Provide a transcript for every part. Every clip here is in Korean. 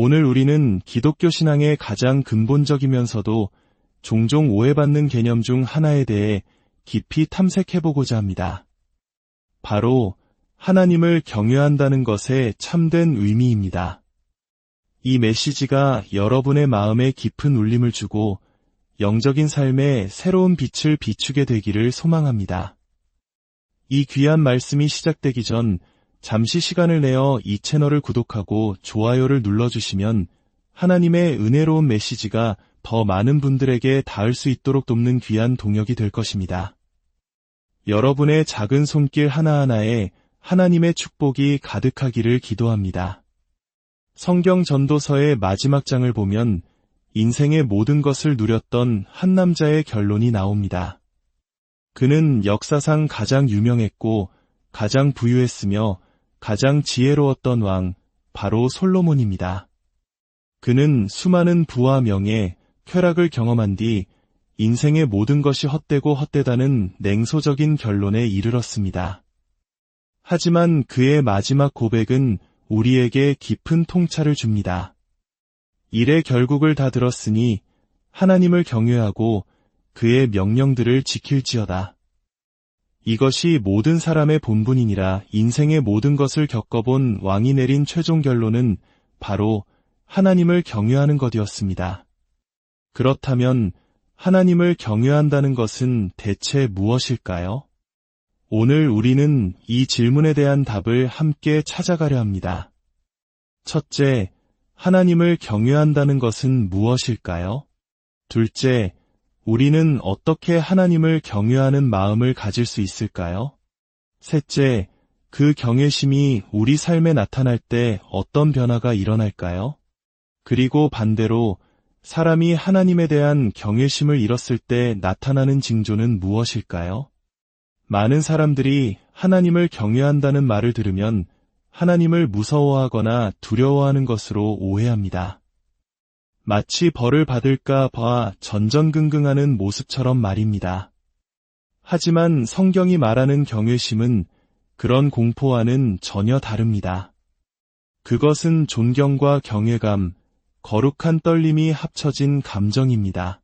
오늘 우리는 기독교 신앙의 가장 근본적이면서도 종종 오해받는 개념 중 하나에 대해 깊이 탐색해보고자 합니다. 바로 하나님을 경외한다는 것의 참된 의미입니다. 이 메시지가 여러분의 마음에 깊은 울림을 주고 영적인 삶에 새로운 빛을 비추게 되기를 소망합니다. 이 귀한 말씀이 시작되기 전 잠시 시간을 내어 이 채널을 구독하고 좋아요를 눌러주시면 하나님의 은혜로운 메시지가 더 많은 분들에게 닿을 수 있도록 돕는 귀한 동역이 될 것입니다. 여러분의 작은 손길 하나하나에 하나님의 축복이 가득하기를 기도합니다. 성경 전도서의 마지막 장을 보면 인생의 모든 것을 누렸던 한 남자의 결론이 나옵니다. 그는 역사상 가장 유명했고 가장 부유했으며 가장 지혜로웠던 왕, 바로 솔로몬입니다. 그는 수많은 부와 명예, 쾌락을 경험한 뒤 인생의 모든 것이 헛되고 헛되다는 냉소적인 결론에 이르렀습니다. 하지만 그의 마지막 고백은 우리에게 깊은 통찰을 줍니다. 일의 결국을 다 들었으니 하나님을 경외하고 그의 명령들을 지킬지어다. 이것이 모든 사람의 본분이니라. 인생의 모든 것을 겪어본 왕이 내린 최종 결론은 바로 하나님을 경외하는 것이었습니다. 그렇다면 하나님을 경외한다는 것은 대체 무엇일까요? 오늘 우리는 이 질문에 대한 답을 함께 찾아가려 합니다. 첫째, 하나님을 경외한다는 것은 무엇일까요? 둘째, 우리는 어떻게 하나님을 경외하는 마음을 가질 수 있을까요? 셋째, 그 경외심이 우리 삶에 나타날 때 어떤 변화가 일어날까요? 그리고 반대로 사람이 하나님에 대한 경외심을 잃었을 때 나타나는 징조는 무엇일까요? 많은 사람들이 하나님을 경외한다는 말을 들으면 하나님을 무서워하거나 두려워하는 것으로 오해합니다. 마치 벌을 받을까 봐 전전긍긍하는 모습처럼 말입니다. 하지만 성경이 말하는 경외심은 그런 공포와는 전혀 다릅니다. 그것은 존경과 경외감, 거룩한 떨림이 합쳐진 감정입니다.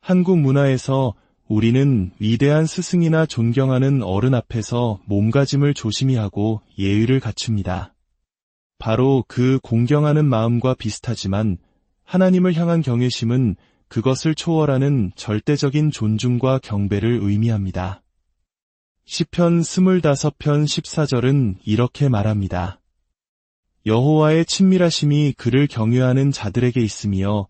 한국 문화에서 우리는 위대한 스승이나 존경하는 어른 앞에서 몸가짐을 조심히 하고 예의를 갖춥니다. 바로 그 공경하는 마음과 비슷하지만 하나님을 향한 경외심은 그것을 초월하는 절대적인 존중과 경배를 의미합니다. 시편 25편 14절은 이렇게 말합니다. 여호와의 친밀하심이 그를 경외하는 자들에게 있으며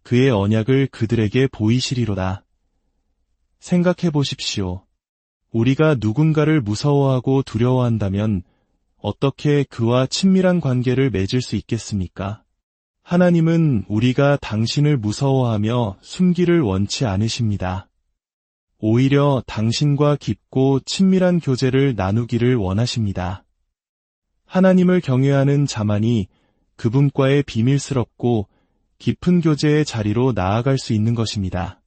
그의 언약을 그들에게 보이시리로다. 생각해 보십시오. 우리가 누군가를 무서워하고 두려워한다면 어떻게 그와 친밀한 관계를 맺을 수 있겠습니까? 하나님은 우리가 당신을 무서워하며 숨기를 원치 않으십니다. 오히려 당신과 깊고 친밀한 교제를 나누기를 원하십니다. 하나님을 경외하는 자만이 그분과의 비밀스럽고 깊은 교제의 자리로 나아갈 수 있는 것입니다.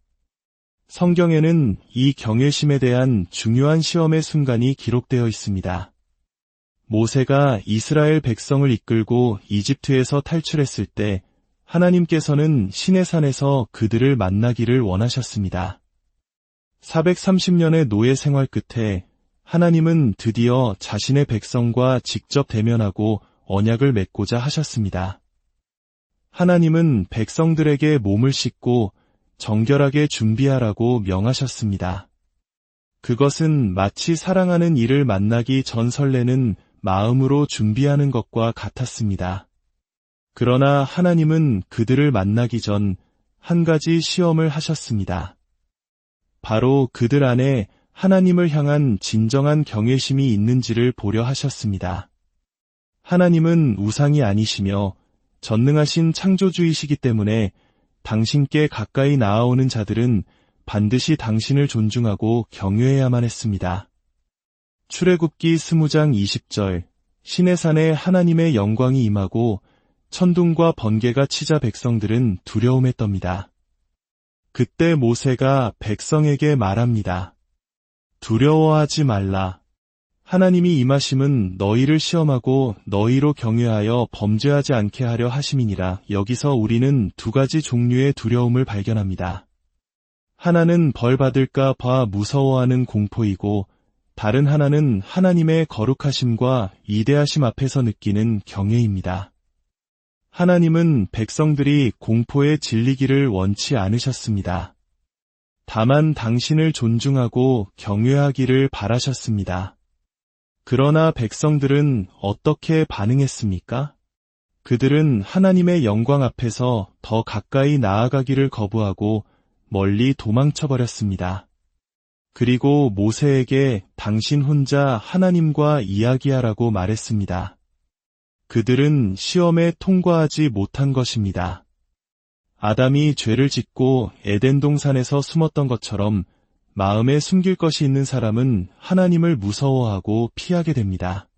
성경에는 이 경외심에 대한 중요한 시험의 순간이 기록되어 있습니다. 모세가 이스라엘 백성을 이끌고 이집트에서 탈출했을 때 하나님께서는 시내산에서 그들을 만나기를 원하셨습니다. 430년의 노예 생활 끝에 하나님은 드디어 자신의 백성과 직접 대면하고 언약을 맺고자 하셨습니다. 하나님은 백성들에게 몸을 씻고 정결하게 준비하라고 명하셨습니다. 그것은 마치 사랑하는 이를 만나기 전 설레는 마음으로 준비하는 것과 같았습니다. 그러나 하나님은 그들을 만나기 전 한 가지 시험을 하셨습니다. 바로 그들 안에 하나님을 향한 진정한 경외심이 있는지를 보려 하셨습니다. 하나님은 우상이 아니시며 전능하신 창조주이시기 때문에 당신께 가까이 나아오는 자들은 반드시 당신을 존중하고 경외해야만 했습니다. 출애굽기 20장 20절, 시내산에 하나님의 영광이 임하고 천둥과 번개가 치자 백성들은 두려움에 떱니다. 그때 모세가 백성에게 말합니다. 두려워하지 말라. 하나님이 임하심은 너희를 시험하고 너희로 경외하여 범죄하지 않게 하려 하심이니라. 여기서 우리는 두 가지 종류의 두려움을 발견합니다. 하나는 벌 받을까 봐 무서워하는 공포이고, 다른 하나는 하나님의 거룩하심과 위대하심 앞에서 느끼는 경외입니다. 하나님은 백성들이 공포에 질리기를 원치 않으셨습니다. 다만 당신을 존중하고 경외하기를 바라셨습니다. 그러나 백성들은 어떻게 반응했습니까? 그들은 하나님의 영광 앞에서 더 가까이 나아가기를 거부하고 멀리 도망쳐버렸습니다. 그리고 모세에게 당신 혼자 하나님과 이야기하라고 말했습니다. 그들은 시험에 통과하지 못한 것입니다. 아담이 죄를 짓고 에덴 동산에서 숨었던 것처럼 마음에 숨길 것이 있는 사람은 하나님을 무서워하고 피하게 됩니다.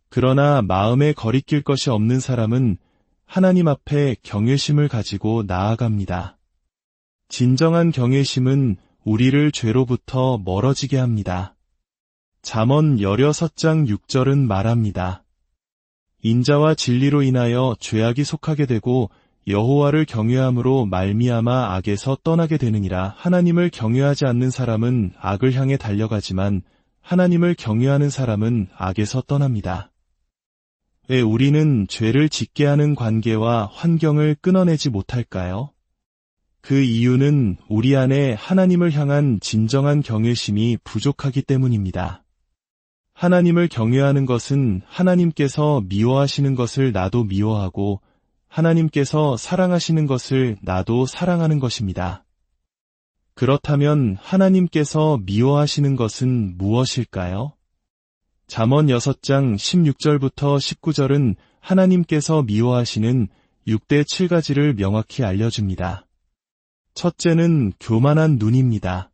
그러나 마음에 거리낄 것이 없는 사람은 하나님 앞에 경외심을 가지고 나아갑니다. 진정한 경외심은 우리를 죄로부터 멀어지게 합니다. 잠언 16장 6절은 말합니다. 인자와 진리로 인하여 죄악이 속하게 되고 여호와를 경외함으로 말미암아 악에서 떠나게 되느니라. 하나님을 경외하지 않는 사람은 악을 향해 달려가지만 하나님을 경외하는 사람은 악에서 떠납니다. 왜 우리는 죄를 짓게 하는 관계와 환경을 끊어내지 못할까요? 그 이유는 우리 안에 하나님을 향한 진정한 경외심이 부족하기 때문입니다. 하나님을 경외하는 것은 하나님께서 미워하시는 것을 나도 미워하고 하나님께서 사랑하시는 것을 나도 사랑하는 것입니다. 그렇다면 하나님께서 미워하시는 것은 무엇일까요? 잠언 6장 16절부터 19절은 하나님께서 미워하시는 6대 7가지를 명확히 알려줍니다. 첫째는 교만한 눈입니다.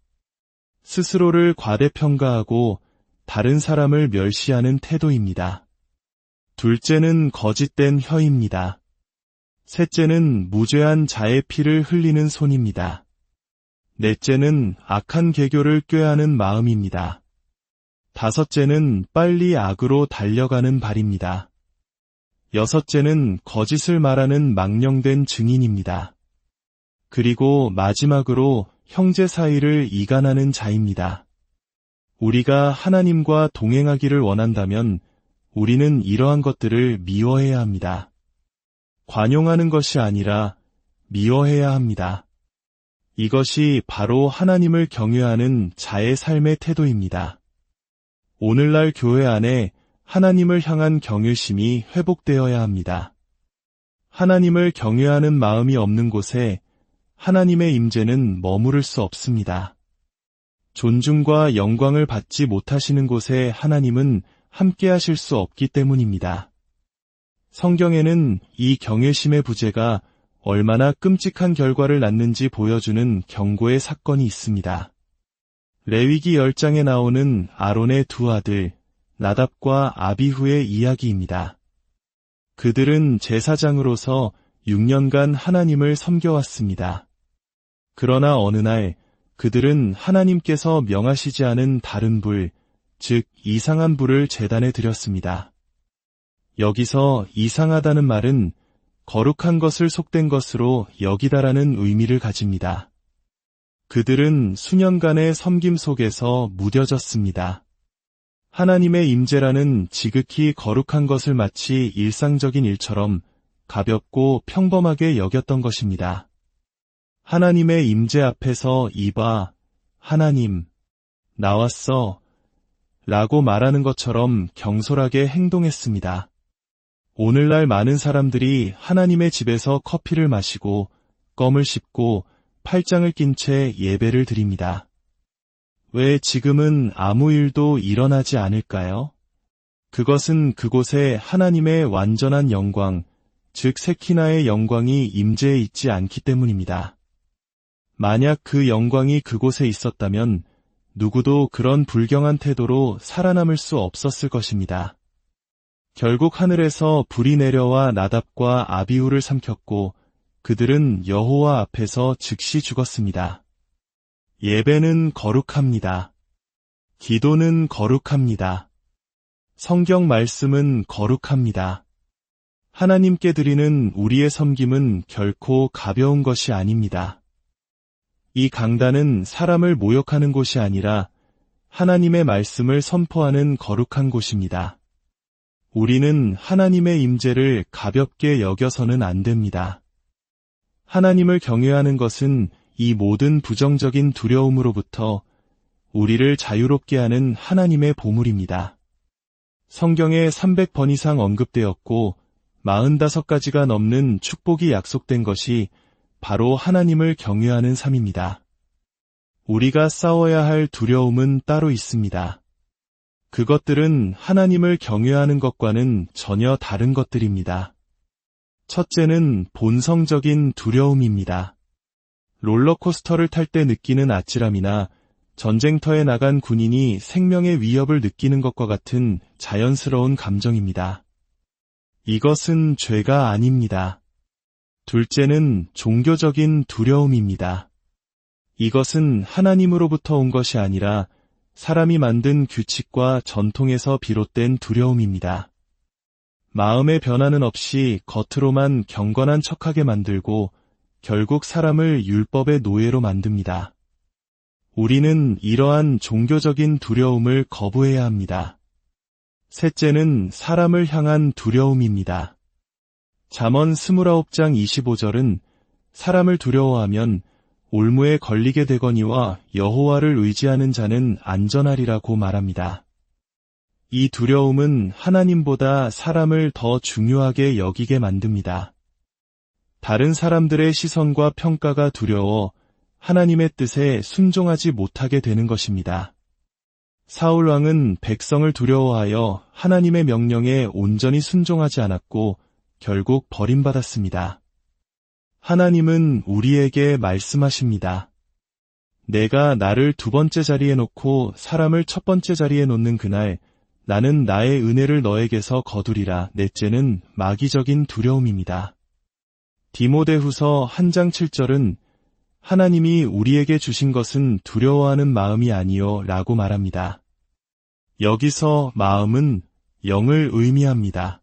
스스로를 과대평가하고 다른 사람을 멸시하는 태도입니다. 둘째는 거짓된 혀입니다. 셋째는 무죄한 자의 피를 흘리는 손입니다. 넷째는 악한 계교를 꾀하는 마음입니다. 다섯째는 빨리 악으로 달려가는 발입니다. 여섯째는 거짓을 말하는 망령된 증인입니다. 그리고 마지막으로 형제 사이를 이간하는 자입니다. 우리가 하나님과 동행하기를 원한다면 우리는 이러한 것들을 미워해야 합니다. 관용하는 것이 아니라 미워해야 합니다. 이것이 바로 하나님을 경외하는 자의 삶의 태도입니다. 오늘날 교회 안에 하나님을 향한 경외심이 회복되어야 합니다. 하나님을 경외하는 마음이 없는 곳에 하나님의 임재는 머무를 수 없습니다. 존중과 영광을 받지 못하시는 곳에 하나님은 함께 하실 수 없기 때문입니다. 성경에는 이 경외심의 부재가 얼마나 끔찍한 결과를 낳는지 보여주는 경고의 사건이 있습니다. 레위기 10장에 나오는 아론의 두 아들 나답과 아비후의 이야기입니다. 그들은 제사장으로서 6년간 하나님을 섬겨왔습니다. 그러나 어느 날 그들은 하나님께서 명하시지 않은 다른 불, 즉 이상한 불을 제단에 드렸습니다. 여기서 이상하다는 말은 거룩한 것을 속된 것으로 여기다라는 의미를 가집니다. 그들은 수년간의 섬김 속에서 무뎌졌습니다. 하나님의 임재라는 지극히 거룩한 것을 마치 일상적인 일처럼 가볍고 평범하게 여겼던 것입니다. 하나님의 임재 앞에서 이봐, 하나님, 나왔어, 라고 말하는 것처럼 경솔하게 행동했습니다. 오늘날 많은 사람들이 하나님의 집에서 커피를 마시고 껌을 씹고 팔짱을 낀 채 예배를 드립니다. 왜 지금은 아무 일도 일어나지 않을까요? 그것은 그곳에 하나님의 완전한 영광, 즉 세키나의 영광이 임재해 있지 않기 때문입니다. 만약 그 영광이 그곳에 있었다면 누구도 그런 불경한 태도로 살아남을 수 없었을 것입니다. 결국 하늘에서 불이 내려와 나답과 아비후를 삼켰고 그들은 여호와 앞에서 즉시 죽었습니다. 예배는 거룩합니다. 기도는 거룩합니다. 성경 말씀은 거룩합니다. 하나님께 드리는 우리의 섬김은 결코 가벼운 것이 아닙니다. 이 강단은 사람을 모욕하는 곳이 아니라 하나님의 말씀을 선포하는 거룩한 곳입니다. 우리는 하나님의 임재를 가볍게 여겨서는 안 됩니다. 하나님을 경외하는 것은 이 모든 부정적인 두려움으로부터 우리를 자유롭게 하는 하나님의 보물입니다. 성경에 300번 이상 언급되었고 45가지가 넘는 축복이 약속된 것이 바로 하나님을 경외하는 삶입니다. 우리가 싸워야 할 두려움은 따로 있습니다. 그것들은 하나님을 경외하는 것과는 전혀 다른 것들입니다. 첫째는 본성적인 두려움입니다. 롤러코스터를 탈 때 느끼는 아찔함이나 전쟁터에 나간 군인이 생명의 위협을 느끼는 것과 같은 자연스러운 감정입니다. 이것은 죄가 아닙니다. 둘째는 종교적인 두려움입니다. 이것은 하나님으로부터 온 것이 아니라 사람이 만든 규칙과 전통에서 비롯된 두려움입니다. 마음의 변화는 없이 겉으로만 경건한 척하게 만들고 결국 사람을 율법의 노예로 만듭니다. 우리는 이러한 종교적인 두려움을 거부해야 합니다. 셋째는 사람을 향한 두려움입니다. 잠언 29장 25절은 사람을 두려워하면 올무에 걸리게 되거니와 여호와를 의지하는 자는 안전하리라고 말합니다. 이 두려움은 하나님보다 사람을 더 중요하게 여기게 만듭니다. 다른 사람들의 시선과 평가가 두려워 하나님의 뜻에 순종하지 못하게 되는 것입니다. 사울 왕은 백성을 두려워하여 하나님의 명령에 온전히 순종하지 않았고 결국 버림받았습니다. 하나님은 우리에게 말씀하십니다. 내가 나를 두 번째 자리에 놓고 사람을 첫 번째 자리에 놓는 그날 나는 나의 은혜를 너에게서 거두리라. 넷째는 마귀적인 두려움입니다. 디모데후서 1장 7절은 하나님이 우리에게 주신 것은 두려워하는 마음이 아니요 라고 말합니다. 여기서 마음은 영을 의미합니다.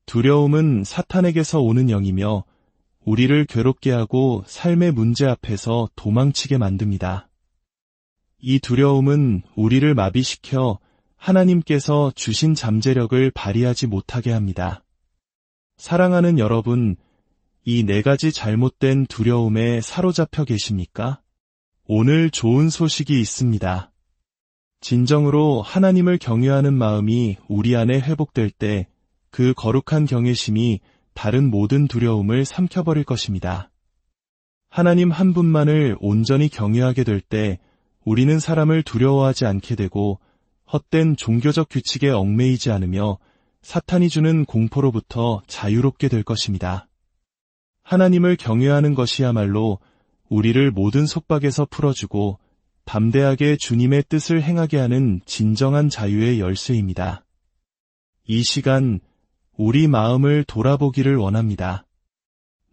두려움은 사탄에게서 오는 영이며 우리를 괴롭게 하고 삶의 문제 앞에서 도망치게 만듭니다. 이 두려움은 우리를 마비시켜 하나님께서 주신 잠재력을 발휘하지 못하게 합니다. 사랑하는 여러분, 이 4가지 잘못된 두려움에 사로잡혀 계십니까? 오늘 좋은 소식이 있습니다. 진정으로 하나님을 경외하는 마음이 우리 안에 회복될 때 그 거룩한 경외심이 다른 모든 두려움을 삼켜버릴 것입니다. 하나님 한 분만을 온전히 경외하게 될 때 우리는 사람을 두려워하지 않게 되고 헛된 종교적 규칙에 얽매이지 않으며 사탄이 주는 공포로부터 자유롭게 될 것입니다. 하나님을 경외하는 것이야말로 우리를 모든 속박에서 풀어주고 담대하게 주님의 뜻을 행하게 하는 진정한 자유의 열쇠입니다. 이 시간 우리 마음을 돌아보기를 원합니다.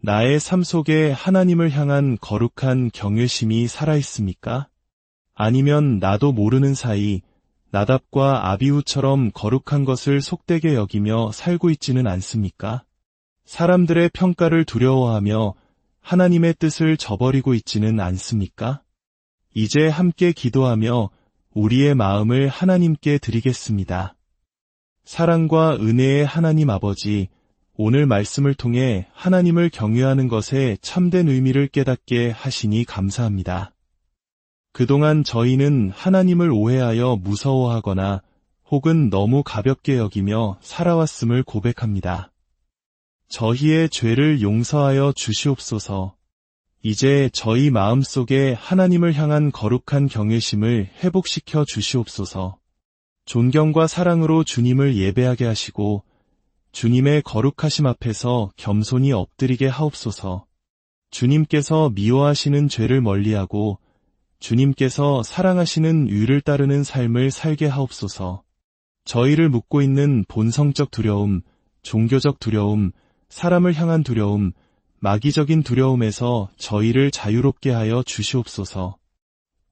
나의 삶 속에 하나님을 향한 거룩한 경외심이 살아있습니까? 아니면 나도 모르는 사이 나답과 아비후처럼 거룩한 것을 속되게 여기며 살고 있지는 않습니까? 사람들의 평가를 두려워하며 하나님의 뜻을 저버리고 있지는 않습니까? 이제 함께 기도하며 우리의 마음을 하나님께 드리겠습니다. 사랑과 은혜의 하나님 아버지, 오늘 말씀을 통해 하나님을 경외하는 것의 참된 의미를 깨닫게 하시니 감사합니다. 그동안 저희는 하나님을 오해하여 무서워하거나 혹은 너무 가볍게 여기며 살아왔음을 고백합니다. 저희의 죄를 용서하여 주시옵소서. 이제 저희 마음속에 하나님을 향한 거룩한 경외심을 회복시켜 주시옵소서. 존경과 사랑으로 주님을 예배하게 하시고 주님의 거룩하심 앞에서 겸손히 엎드리게 하옵소서. 주님께서 미워하시는 죄를 멀리하고 주님께서 사랑하시는 의를 따르는 삶을 살게 하옵소서. 저희를 묶고 있는 본성적 두려움, 종교적 두려움, 사람을 향한 두려움, 마귀적인 두려움에서 저희를 자유롭게 하여 주시옵소서.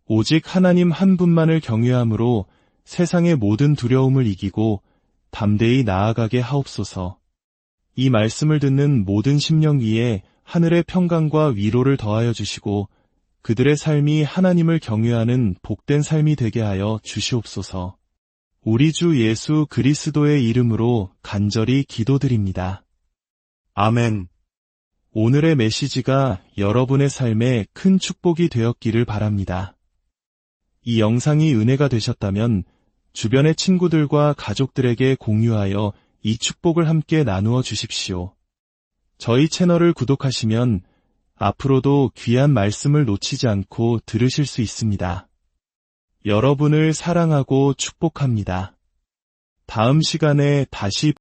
오직 하나님 한 분만을 경외함으로 세상의 모든 두려움을 이기고 담대히 나아가게 하옵소서. 이 말씀을 듣는 모든 심령 위에 하늘의 평강과 위로를 더하여 주시고 그들의 삶이 하나님을 경외하는 복된 삶이 되게 하여 주시옵소서. 우리 주 예수 그리스도의 이름으로 간절히 기도드립니다. 아멘. 오늘의 메시지가 여러분의 삶에 큰 축복이 되었기를 바랍니다. 이 영상이 은혜가 되셨다면 주변의 친구들과 가족들에게 공유하여 이 축복을 함께 나누어 주십시오. 저희 채널을 구독하시면 앞으로도 귀한 말씀을 놓치지 않고 들으실 수 있습니다. 여러분을 사랑하고 축복합니다. 다음 시간에 다시